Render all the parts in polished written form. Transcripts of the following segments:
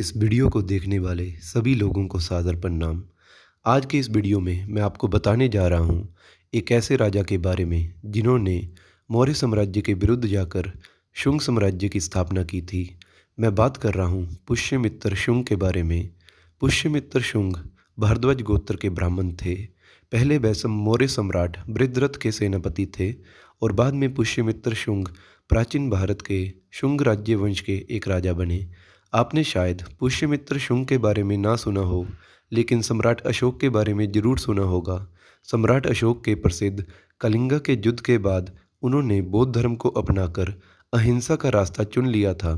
इस वीडियो को देखने वाले सभी लोगों को सादर प्रणाम। आज के इस वीडियो में मैं आपको बताने जा रहा हूँ एक ऐसे राजा के बारे में जिन्होंने मौर्य साम्राज्य के विरुद्ध जाकर शुंग साम्राज्य की स्थापना की थी। मैं बात कर रहा हूँ पुष्यमित्र शुंग के बारे में। पुष्यमित्र शुंग भारद्वाज गोत्र के ब्राह्मण थे। पहले वह मौर्य सम्राट बृहद्रथ के सेनापति थे और बाद में पुष्यमित्र शुंग प्राचीन भारत के शुंग राज्य वंश के एक राजा बने। आपने शायद पुष्यमित्र शुंग के बारे में ना सुना हो, लेकिन सम्राट अशोक के बारे में जरूर सुना होगा। सम्राट अशोक के प्रसिद्ध कलिंगा के युद्ध के बाद उन्होंने बौद्ध धर्म को अपनाकर अहिंसा का रास्ता चुन लिया था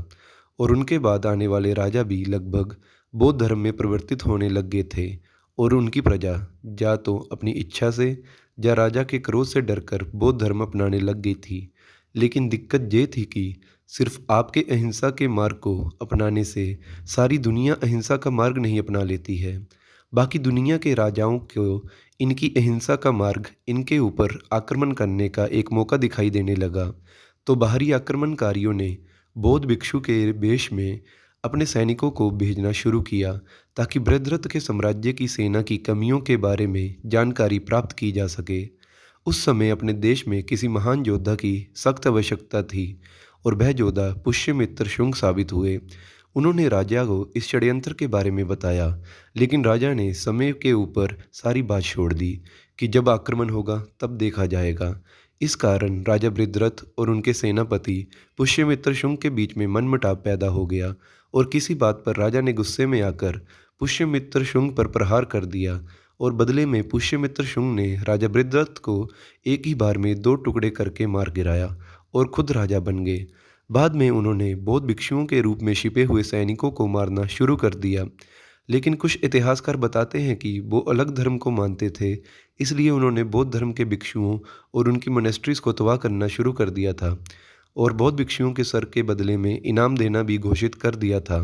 और उनके बाद आने वाले राजा भी लगभग बौद्ध धर्म में परिवर्तित होने लग गए थे और उनकी प्रजा या तो अपनी इच्छा से या राजा के क्रोध से डरकर बौद्ध धर्म अपनाने लग गई थी। लेकिन दिक्कत ये थी कि सिर्फ आपके अहिंसा के मार्ग को अपनाने से सारी दुनिया अहिंसा का मार्ग नहीं अपना लेती है। बाकी दुनिया के राजाओं को इनकी अहिंसा का मार्ग इनके ऊपर आक्रमण करने का एक मौका दिखाई देने लगा, तो बाहरी आक्रमणकारियों ने बौद्ध भिक्षु के वेश में अपने सैनिकों को भेजना शुरू किया ताकि बृहद्रथ के साम्राज्य की सेना की कमियों के बारे में जानकारी प्राप्त की जा सके। उस समय अपने देश में किसी महान योद्धा की सख्त आवश्यकता थी और वह योद्धा पुष्यमित्र शुंग साबित हुए। उन्होंने राजा को इस षड्यंत्र के बारे में बताया, लेकिन राजा ने समय के ऊपर सारी बात छोड़ दी कि जब आक्रमण होगा तब देखा जाएगा। इस कारण राजा बृहद्रथ और उनके सेनापति पुष्यमित्र शुंग के बीच में मनमुटाव पैदा हो गया और किसी बात पर राजा ने गुस्से में आकर पुष्यमित्र शुंग पर प्रहार कर दिया और बदले में पुष्यमित्र शुंग ने राजा बृहद्रथ को एक ही बार में 2 टुकड़े करके मार गिराया और खुद राजा बन गए। बाद में उन्होंने बौद्ध भिक्षुओं के रूप में छिपे हुए सैनिकों को मारना शुरू कर दिया, लेकिन कुछ इतिहासकार बताते हैं कि वो अलग धर्म को मानते थे, इसलिए उन्होंने बौद्ध धर्म के भिक्षुओं और उनकी मोनेस्ट्रीज को तबाह करना शुरू कर दिया था और बौद्ध भिक्षुओं के सर के बदले में इनाम देना भी घोषित कर दिया था।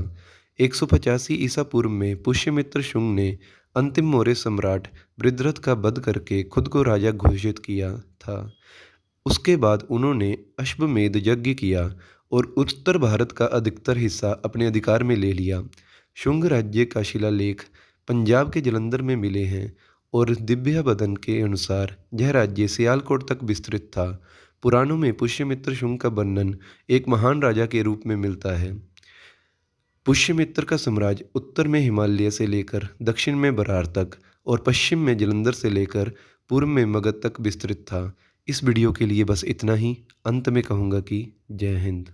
185 ईसा पूर्व में पुष्यमित्र शुंग ने अंतिम मौर्य सम्राट बृहद्रथ का वध करके खुद को राजा घोषित किया था। उसके बाद उन्होंने अश्वमेध यज्ञ किया और उत्तर भारत का अधिकतर हिस्सा अपने अधिकार में ले लिया। शुंग राज्य का शिलालेख पंजाब के जलंधर में मिले हैं और दिव्याबदन के अनुसार यह राज्य सियालकोट तक विस्तृत था। पुराणों में पुष्यमित्र शुंग का वर्णन एक महान राजा के रूप में मिलता है। पुष्यमित्र का साम्राज्य उत्तर में हिमालय से लेकर दक्षिण में बरार तक और पश्चिम में जलंधर से लेकर पूर्व में मगध तक विस्तृत था। इस वीडियो के लिए बस इतना ही। अंत में कहूँगा कि जय हिंद।